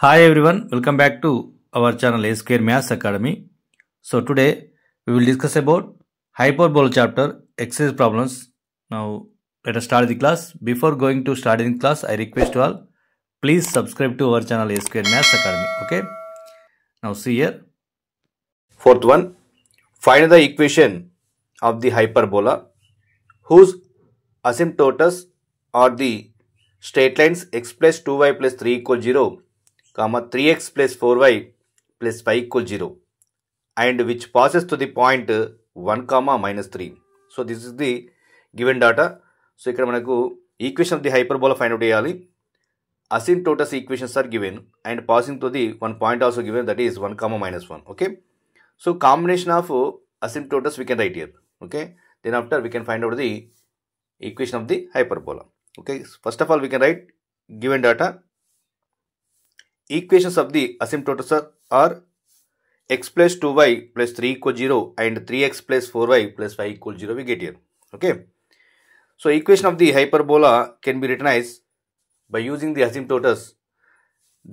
Hi everyone, welcome back to our channel A Square Maths Academy. So today we will discuss about hyperbola chapter exercise problems. Now let us start the class. Before going to starting the class, I request you all please subscribe to our channel A Square Maths Academy. Okay. Now see here. Fourth one, find the equation of the hyperbola whose asymptotes are the straight lines x plus 2y plus 3 equals 0, comma 3x plus 4y plus 5 equals 0 and which passes to the point 1 comma minus 3. So this is the given data. So ఇక్కడ మనకు equation of the hyperbola find out చేయాలి. Asymptotes equations are given and passing to the one point also given, that is 1 comma minus 1. Okay. So combination of asymptotes we can write here. Okay. Then after we can find out the equation of the hyperbola. Okay. First of all we can write given data. Equations of the asymptotes are x plus 2y plus 3 equals 0 and 3x plus 4y plus 5 equals 0 we get here. Okay. So equation of the hyperbola can be written as by using the asymptotes,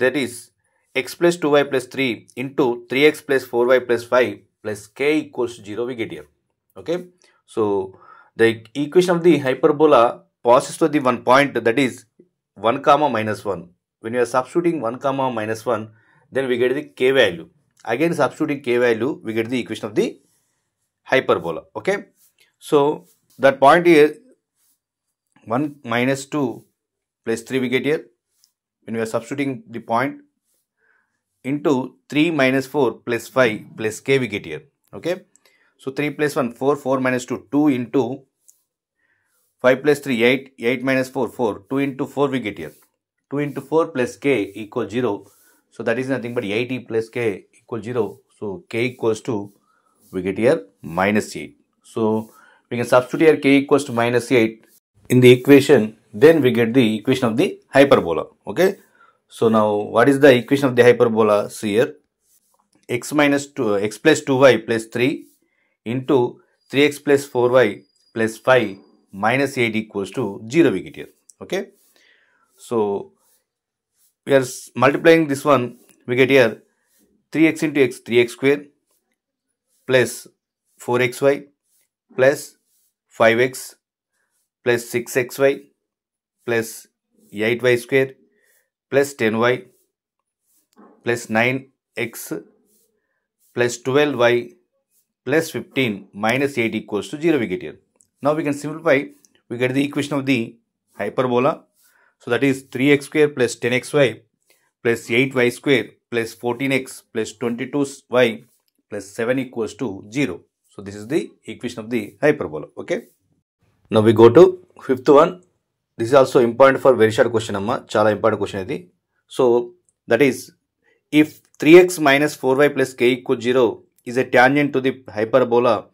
that is x plus 2y plus 3 into 3x plus 4y plus 5 plus k equals 0 we get here. Okay. So the equation of the hyperbola passes to the one point, that is 1 comma minus 1. When you are substituting 1 comma minus 1, then we get the k value. Again substituting k value, we get the equation of the hyperbola. Okay. So that point is 1 minus 2 plus 3 we get here. When we are substituting the point into 3 minus 4 plus 5 plus k we get here. Okay. So 3 plus 1, 4, 4 minus 2, 2 into 5 plus 3, 8, 8 minus 4, 4, 2 into 4 we get here. 2 into 4 plus k equals 0. So that is nothing but 80 plus k equals 0. So k equals to, we get here minus 8. So we can substitute here k equals to minus 8 in the equation. Then we get the equation of the hyperbola. Okay. So now what is the equation of the hyperbola? See here, x plus 2y plus 3 into 3x plus 4y plus 5 minus 8 equals to 0 we get here. Okay. So we are multiplying this one, we get here 3x into x, 3x square plus 4xy plus 5x plus 6xy plus 8y square plus 10y plus 9x plus 12y plus 15 minus 8 equals to 0 we get here. Now we can simplify, we get the equation of the hyperbola. So that is 3x square plus 10xy plus 8y square plus 14x plus 22y plus 7 equals to 0. So this is the equation of the hyperbola. Okay. Now we go to fifth one. This is also important for very short question amma. Chala important question idi. So that is, if 3x minus 4y plus k equals 0 is a tangent to the hyperbola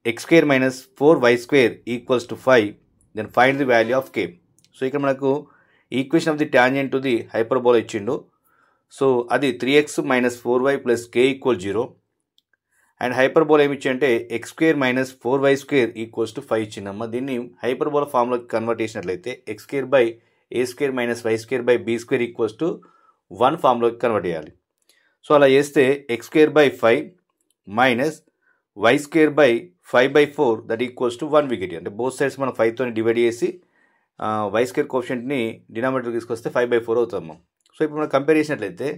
x square minus 4y square equals to 5, then find the value of k. So ఇక్కడ మనకు equation of the tangent to the hyperbola ఇచ్చిండు. So అది 3x minus 4y plus k equals 0 and hyperbola ఏమి ఇచ్చి అంటే x square minus 4y square equals to 5 ఇచ్చిందమ్మా. దీన్ని hyperbola ఫార్ములాకి కన్వర్ట్ చేసినట్లయితే x square by a square minus y square by b square equals to 1 ఫార్ములాకి convert చేయాలి. So అలా చేస్తే x square by 5 minus y square by 5/4 that equals to 1 wicket. అంటే both sides మనం 5తో డివైడ్ చేసి y square కోఎఫిషియంట్ని denominator తీసుకొస్తే 5/4 అవుతాము. So ఇప్పుడు మనం కంపేర్ చేసినట్లయితే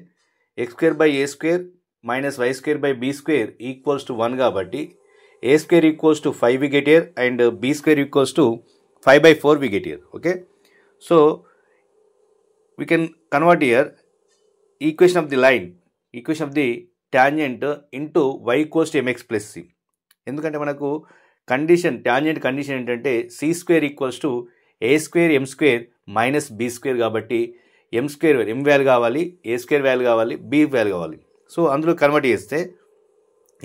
x square by a square minus y square by b square equals to 1 కాబట్టి a square equals to 5 we get here and b square equals to 5/4 we get here. Okay. So we can convert here equation of the line, equation of the tangent into y equals to mx plus c. ఎందుకంటే మనకు condition, tangent condition ఏంటంటే c square equals to a square m square minus b square కాబట్టి m square m value కావాలి, a square value కావాలి, b value కావాలి. So అందులో convert చేస్తే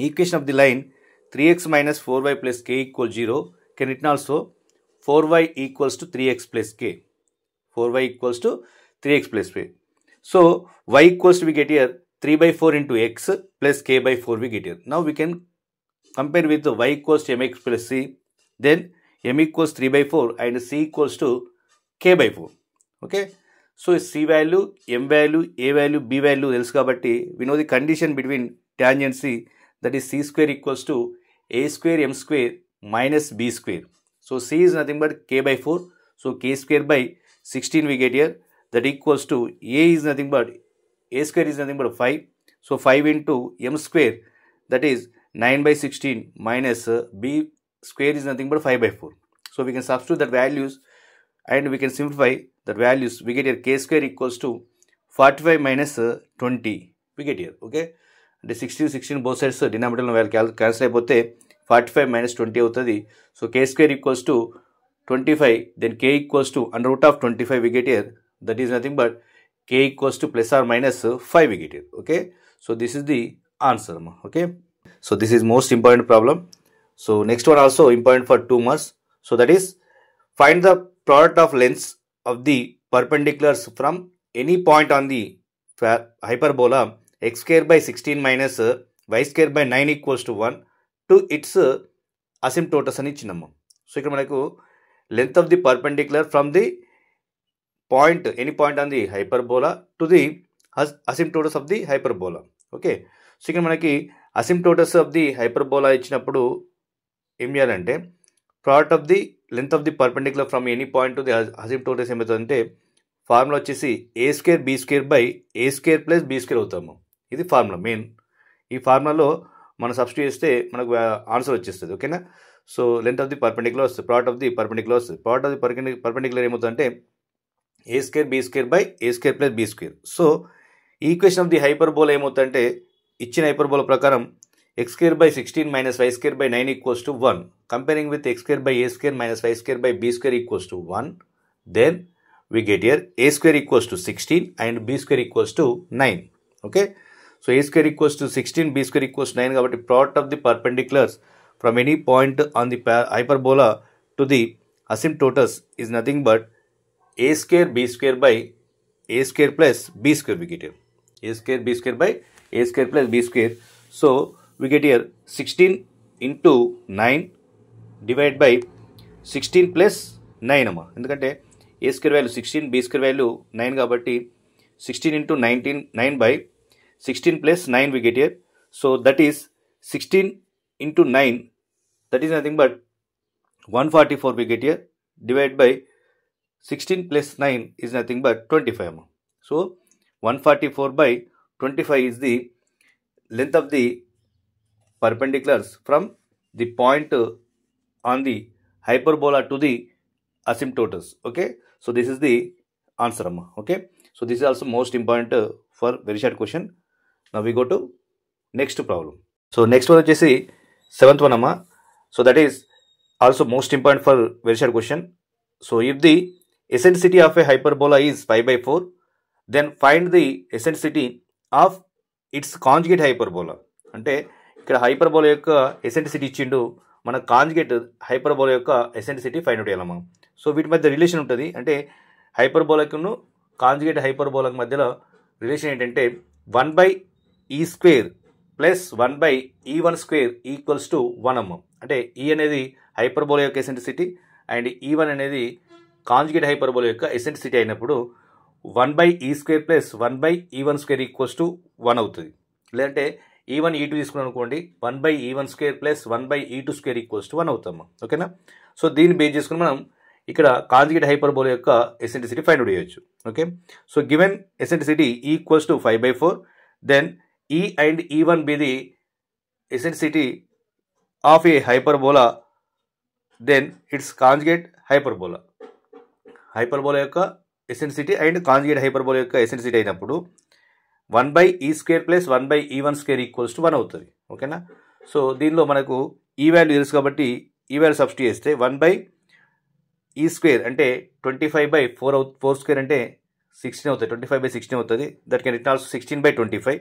equation of the line 3x minus 4y plus k equals 0 can written also 4y equals to 3x plus k. 4y equals to 3x plus k. So y equals to we get here 3/4 into x plus k/4 we get here. Now we can compare with the y equals to mx plus c. Then m equals 3/4 and c equals to k/4. Okay. So C value, M value, A value, B value తెలుసు కాబట్టి we know the condition between tangency, that is C square equals to A square M square minus B square. So C is nothing but k by 4. So k square by 16 we get here, that equals to a is nothing but a square is nothing but 5. So 5 into m square, that is 9 by 16 minus b square is nothing but 5 by 4. So we can substitute that values and we can simplify that values. We get here k square equals to 45 minus 20 we get here. Okay, అంటే 16 both sides denominator value cancel అయిపోతే 45 minus 20 అవుతుంది. So k square equals to 25, then k equals to under root of 25 we get here, that is nothing but k equals to plus or minus 5 we get here. Okay, so this is the answer. Okay, so this is most important problem. So next one also important for 2 marks. So that is find the product of lengths of the perpendiculars from any point on the hyperbola x square by 16 minus y square by 9 equals to 1 to its asymptotus అని ఇచ్చినాము. So ఇక్కడ మనకు length of the perpendicular from the point, any point on the hyperbola to the asymptotus of the hyperbola. Okay, so ఇక్కడ మనకి asymptotus of the hyperbola ఇచ్చినప్పుడు ఏం చేయాలంటే product of the length of the perpendicular from any point to the asymptotus ఏమవుతుందంటే formula వచ్చేసి a square b square by a square plus b square అవుతాము. ఇది formula main. ఈ ఫార్ములాలో మనం సబ్స్టిట్యూట్ చేస్తే మనకు ఆన్సర్ వచ్చేస్తుంది. ఓకేనా, so length of the perpendicular వస్తుంది, ప్రోడక్ట్ ఆఫ్ ది పర్పెండిక్యులర్ వస్తుంది. ప్రోడక్ట్ ఆఫ్ ది పర్పెండిక్యులర్ ఏమవుతుందంటే a square b square by a square plus be square. So equation of the hyperbola ఏమవుతుందంటే ఇచ్చిన హైపర్బోలా ప్రకారం x square by 16 minus y square by 9 equals to 1. Comparing with x square by a square minus y square by b square equals to 1. Then we get here a square equals to 16 and b square equals to 9. Okay, so a square equals to 16, b square equals to 9 కాబట్టి product of the perpendiculars from any point on the hyperbola to the asymptotus is nothing but a square b square by a square plus b square we get here. A square b square by a square plus b square. So we get here 16 into 9 divided by 16 plus 9 అమ్మా, ఎందుకంటే a square value 16, b square value 9 కాబట్టి 16 into 9 by 16 plus 9 we get here. So that is 16 into 9, that is nothing but 144 we get here, divided by 16 plus 9 is nothing but 25 అమ్మా. So 144 by 25 is the length of the perpendiculars from the point on the hyperbola to the asymptotus. Okay, so this is the answer amma. Okay, so this is also most important for very short question. Now we go to next problem. So next one vachesi 7th one amma. So that is also most important for very short question. So if the eccentricity of a hyperbola is pi by 4, then find the eccentricity of its conjugate hyperbola. అంటే ఇక్కడ hyperbola యొక్క eccentricity ఇచ్చిండు, మన conjugate hyperbola యొక్క eccentricity find out చేయాలమ్మా. So వీటి మధ్య relation ఉంటుంది, అంటే హైపర్బోలాకును కాంజుగేట్ హైపర్బోలాకు మధ్యలో రిలేషన్ ఏంటంటే 1/e square plus 1/e1 square equals to 1 అమ్మ. అంటే ఈ అనేది హైపర్బోలా యొక్క ఎసెంట్రిసిటీ అండ్ E1 అనేది కాంజుగేట్ హైపర్బోలా యొక్క ఎసెంట్రిసిటీ అయినప్పుడు 1/e square plus 1/e1 square equals to 1 అవుతుంది. లేదంటే E1 E2 తీసుకున్నాం అనుకోండి, 1/e1 square plus 1/e2 square equals to 1 అవుతాము. ఓకేనా, సో దీన్ని బేస్ చేసుకుని మనం ఇక్కడ కాంజుగేట్ హైపర్బోలా యొక్క ఎసెంట్రిసిటీ ఫైండ్ అవుట్ చేయొచ్చు. Okay, so given eccentricity equals to 5/4, then E and E1 be the eccentricity of a hyperbola, then its conjugate hyperbola. Hyperbola యొక్క eccentricity and conjugate hyperbola యొక్క eccentricity అయినప్పుడు 1/e square plus 1/e1 square equals to 1 అవుతుంది. ఓకేనా, so దీనిలో మనకు ఈ value తెలుసు కాబట్టి ఈ వాల్యూ సబ్స్టిట్యూట్ చేస్తే 1/e స్క్వేర్ అంటే 25/4 స్క్వేర్ అంటే 16 అవుతుంది, 25/16 అవుతుంది. That can return also 16/25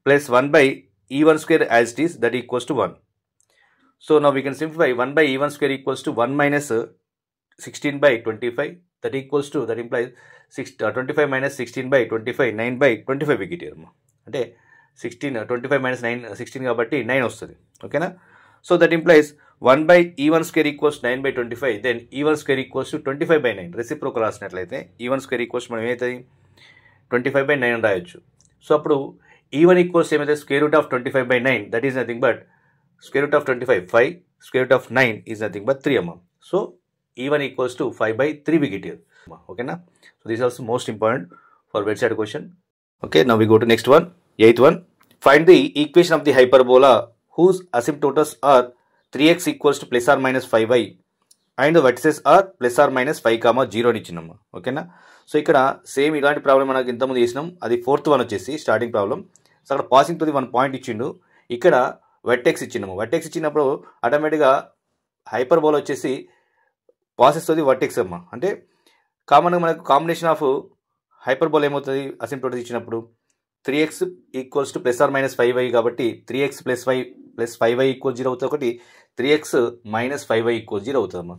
plus 1/e1 square as it is, that equals to 1. So now we can simplify 1/e1 square equals to 1 minus 16/25, that equals to, that implies 25 minus 16/25, 9/25 we get here. అంటే 25 minus 9 16 కాబట్టి 9 వస్తుంది. ఓకేనా, so that implies 1 by e1 square equals 9 by 25, then e1 square equals to 25 by 9. Reciprocal రాసినట్లయితే e1 square equals మనం ఏమవుతుంది 25 by 9 అని రాయొచ్చు. So అప్పుడు e1 equals ఏమైతే square root of 25 by 9, that is nothing but square root of 25 5, square root of 9 is nothing but 3 అమ్మ. So e1 equals to 5 by 3 we get here. ఓకేనా? So this also most important for wet side question. Okay, now we go to next one, 8th one. Find the equation of the hyperbola whose asymptotes are 3x equals to plus or minus 5y and the vertices are plus or minus 5, 0 అని ఇచ్చినాము. ఓకేనా? సో ఇక్కడ same ఇలాంటి problem మనకి ఇంతకుముందు చేసినాం. అది 4th one వచ్చేసి స్టార్టింగ్ ప్రాబ్లం. సో అక్కడ పాసింగ్ టు ది 1 పాయింట్ ఇచ్చిండు, ఇక్కడ వెర్టెక్స్ ఇచ్చినాము. వెర్టెక్స్ ఇచ్చినప్పుడు ఆటోమేటిక్గా హైపర్బోలా వచ్చేసి పాసెస్ టు ది వర్టెక్స్ అమ్మ. అంటే కామన్గా మనకు కాంబినేషన్ ఆఫ్ హైపర్బోలా ఏమవుతుంది అసిమ్ప్టోటస్ ఇచ్చినప్పుడు 3x equals to plus or minus 5y కాబట్టి 3x plus 5 plus 5y equal 0 అవుతుంది. ఒకటి 3x మైనస్ 5y ఈక్వల్ 0 అవుతుందమ్మా.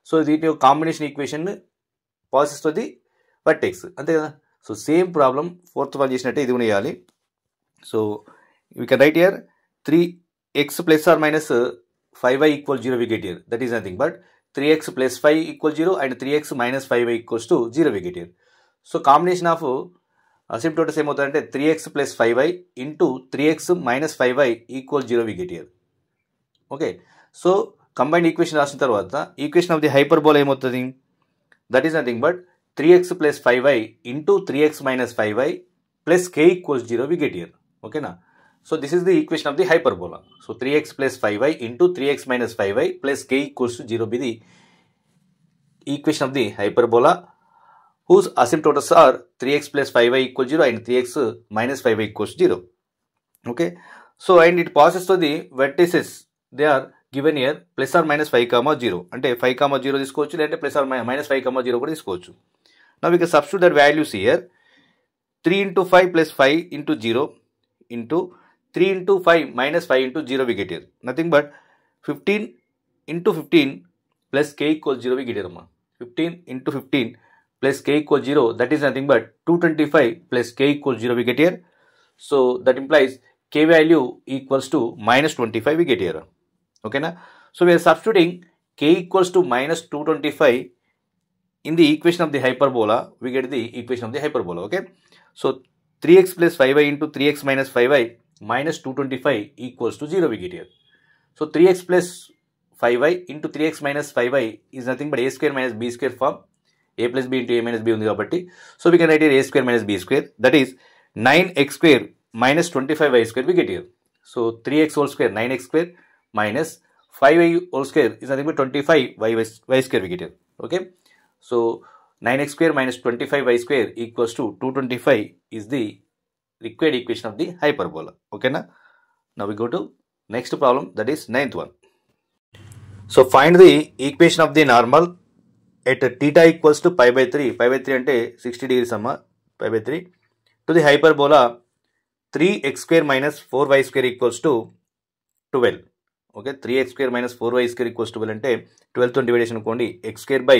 సో దీని combination equation passes to the vertex, అంతే కదా. So same problem 4th one చేసినట్టే ఇది కూడా చేయాలి. So we can write here 3x plus or minus 5y equal 0 we get here, that is nothing but 3x plus 5 equal 0 and 3x minus 5y equals to 0 we get here. So combination of asymptotes ఏమవుతుందంటే 3x plus 5y into 3x minus 5y equal 0 we get here. Okay, so combined equation రాసిన తర్వాత equation of the hyperbola ఏమవుతుంది, that is nothing but 3x plus 5y into 3x minus 5y plus k equals 0 we get here. ఓకేనా? So this is the equation of the hyperbola. So 3x plus 5y into 3x minus 5y plus k equals 0 be the equation of the hyperbola whose asymptotes are 3x plus 5y equals 0 and 3x minus 5y equals 0. Okay, so and it passes to the vertices, they are given here plus or minus 5, 0 అంటే 5, 0 తీసుకోవచ్చు, లేదంటే plus or minus 5, 0 కూడా తీసుకోవచ్చు. Now we can substitute that values here. 3 into 5 plus 5 into 0 into 3 into 5 minus 5 into 0 we get here, nothing but 15 into 15 plus k equals 0 we get here. 15 into 15 plus k equals 0, that is nothing but 225 plus k equals 0 we get here. So that implies k value equals to minus 25 we get here. Okay na? So we are substituting k equals to minus 225 in the equation of the hyperbola, we get the equation of the hyperbola. Okay, so 3x plus 5y into 3x minus 5y minus 225 equals to 0 we get here. So 3x plus 5y into 3x minus 5y is nothing but a square minus b square form. A plus b into a minus b ఉంది కాబట్టి, so we can write here a square minus b square, that is 9x square minus 25y square we get here. So 3x whole square 9x square minus 5y whole square is nothing but 25y square we get here. Okay, so 9x square minus 25y square equals to 225 is the required equation of the hyperbola. Okay na? Now we go to next problem, that is 9th one. So find the equation of the normal at theta equals to pi by 3, pi by 3 అంటే 60 degrees అమ్మ, pi by 3 to the hyperbola 3x square minus 4y square equals to 12. Okay, 3x square minus 4y square equals to 12 అంటే 12 తో డివైడేషన్ అనుకోండి, x square by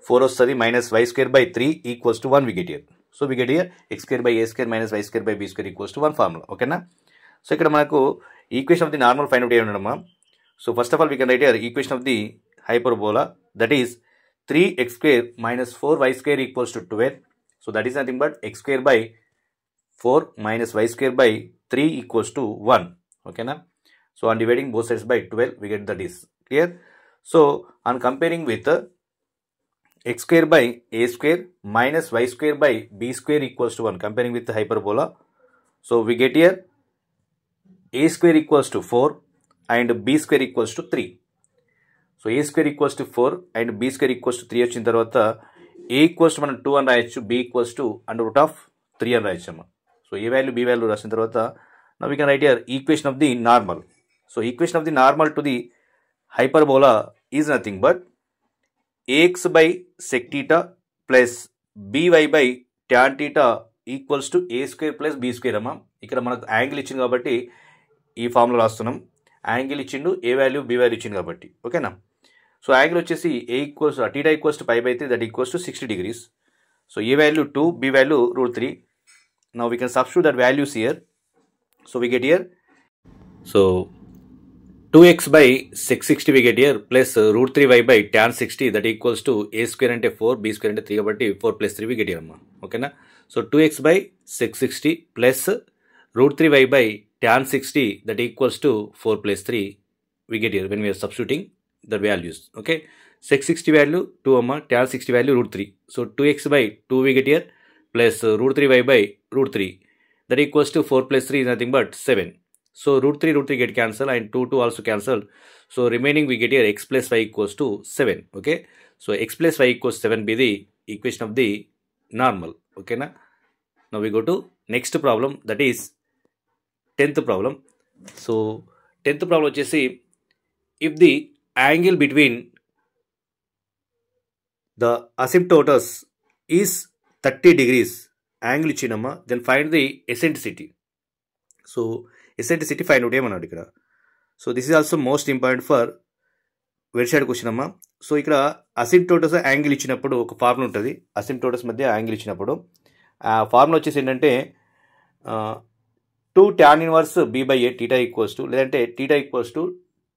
4 వస్తుంది minus y square by 3 equals to 1 we get here. So we get here x square by a square minus y square by b square equals to 1 formula. ఓకేనా? సో ఇక్కడ మనకు equation of the normal find out చేయడమ్మా. So first of all we can write here equation of the hyperbola, that is 3x square minus 4y square equals to 12. So that is nothing but x square by 4 minus y square by 3 equals to 1. Okay na? So on dividing both sides by 12 we get that is clear. So on comparing with x square by a square minus y square by b square equals to 1, comparing with the hyperbola. So we get here a square equals to 4 and b square equals to 3. So A square equals to 4 and B square equals to 3 వచ్చిన తర్వాత ఏ equals to మనం 2 అని రాయొచ్చు, B equals to under root of 3 అని రాయొచ్చు అమ్మ. So ఏ value B value రాసిన తర్వాత now we can write here equation of the normal. So equation of the normal to the hyperbola is nothing but ax by sec theta plus by by tan theta equals to A square plus be square అమ్మ. ఇక్కడ మనకు angle ఇచ్చింది కాబట్టి ఈ formula రాస్తున్నాం, angle ఇచ్చిండు, ఏ value B value ఇచ్చింది కాబట్టి. ఓకేనా? సో యాంగిల్ వచ్చేసి a equals theta equals to pi by 3, that equals to 60 degrees. So A value 2, b value √3. Now we can substitute that values here. So we get here, so 2x by sec 60 we get here plus root 3y by tan 60 that equals to a square అంటే 4 b square అంటే 3 కాబట్టి 4 plus 3 we get here అమ్మా ఓకేనా. So 2x by sec 60 plus root 3y by tan 60 that equals to 4 plus 3 we get here when we are substituting the values. Okay, sec 60 value 2 amma, tan 60 value root 3. So 2x by 2 we get here plus root 3y by root 3 that equals to 4 plus 3 is nothing but 7. So root 3 get cancelled and 2 also cancelled. So remaining we get here x plus y equals to 7. Okay, so x plus y equals 7 be the equation of the normal. Okay na. Now we go to next problem, that is 10th problem. So 10th problem vachesi, if the angle between the asymptotes is 30 degrees angle ఇచ్చినమ్మా, then find the eccentricity. So eccentricity find out ఏమన్నాడు ఇక్కడ. So this is also most important for very side question అమ్మా. So ఇక్కడ అసిమ్ప్టోటస్ angle ఇచ్చినప్పుడు ఒక formula ఉంటుంది, అసిమ్ప్టోటస్ మధ్య angle ఇచ్చినప్పుడు ఆ ఫార్ములా వచ్చేసి ఏంటంటే 2 tan inverse b by a theta equals to, లేదంటే theta equals to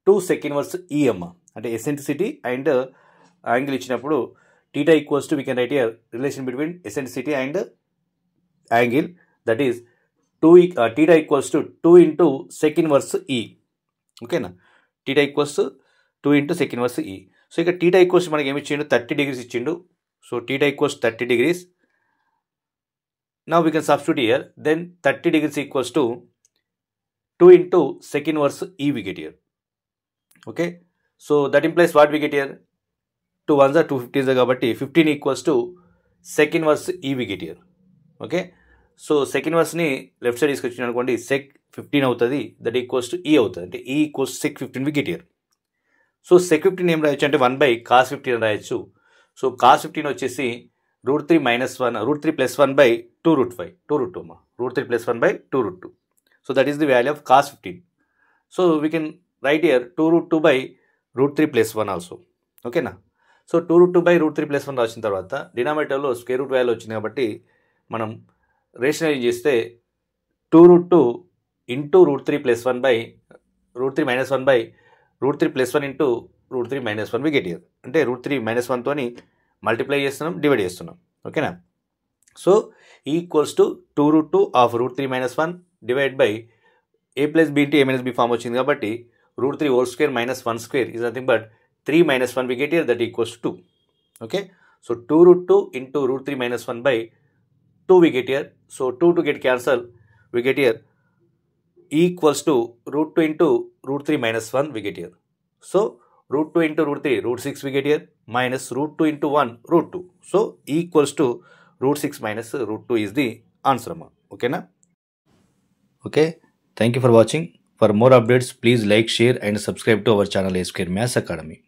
2 sec inverse e అమ్మ. అంటే ఎసెంట్రిసిటీ అండ్ యాంగిల్ ఇచ్చినప్పుడు theta equals to we can write here relation between eccentricity and angle, that is theta equals to 2 into sec inverse e. ఓకేనా, theta equals to 2 into sec inverse e. So ఇక్కడ theta equals మనకి ఏమి ఇచ్చిండు, 30 degrees ఇచ్చిండు. So theta equals 30 degrees. Now we can substitute here, then 30 degrees equals to 2 into sec inverse e we get here. Okay, so that implies what we get here, 2 ones are 250 కాబట్టి 15 equals to sec inverse e we get here. Okay, so sec ఇన్వర్స్ని left side తీసుకొచ్చిన అనుకోండి, check 15 అవుతుంది, that equals to ఈ అవుతుంది, అంటే e equals sec 15 we get here. So sec 15 ఏం రాయొచ్చు అంటే 1 by cos 15 రాయొచ్చు. సో cos 15 వచ్చేసి root 3 minus 1, root 3 plus 1 by 2 root 5, 2 root 2 అమ్మా, root 3 plus 1 by 2 root 2. So that is the value of cos 15. So we can write here 2 root 2 by root 3 plus 1 also. ఓకేనా. So 2 root 2 by root 3 plus 1 రాసిన తర్వాత డినామినేటర్లో square root value వచ్చింది కాబట్టి మనం rationalise చేస్తే 2 root 2 into root 3 plus 1 by root 3 minus 1 by root 3 plus 1 into root 3 minus 1 we get here. అంటే root 3 minus 1 తోని multiply చేస్తున్నాం, డివైడ్ చేస్తున్నాం. ఓకేనా. So equals to 2 root 2 of root 3 minus 1 divide by a plus b into a minus b form వచ్చింది కాబట్టి root 3 whole square minus 1 square is nothing but 3 minus 1 we get here, that equals to 2. Okay, so 2 root 2 into root 3 minus 1 by 2 we get here. So 2 to get cancelled, we get here equals to root 2 into root 3 minus 1 we get here. So root 2 into root 3 root 6 we get here, minus root 2 into 1 root 2. So equals to root 6 minus root 2 is the answer. Okay na? Okay, thank you for watching. For more updates, please like, share and subscribe to our channel A Square Maths Academy.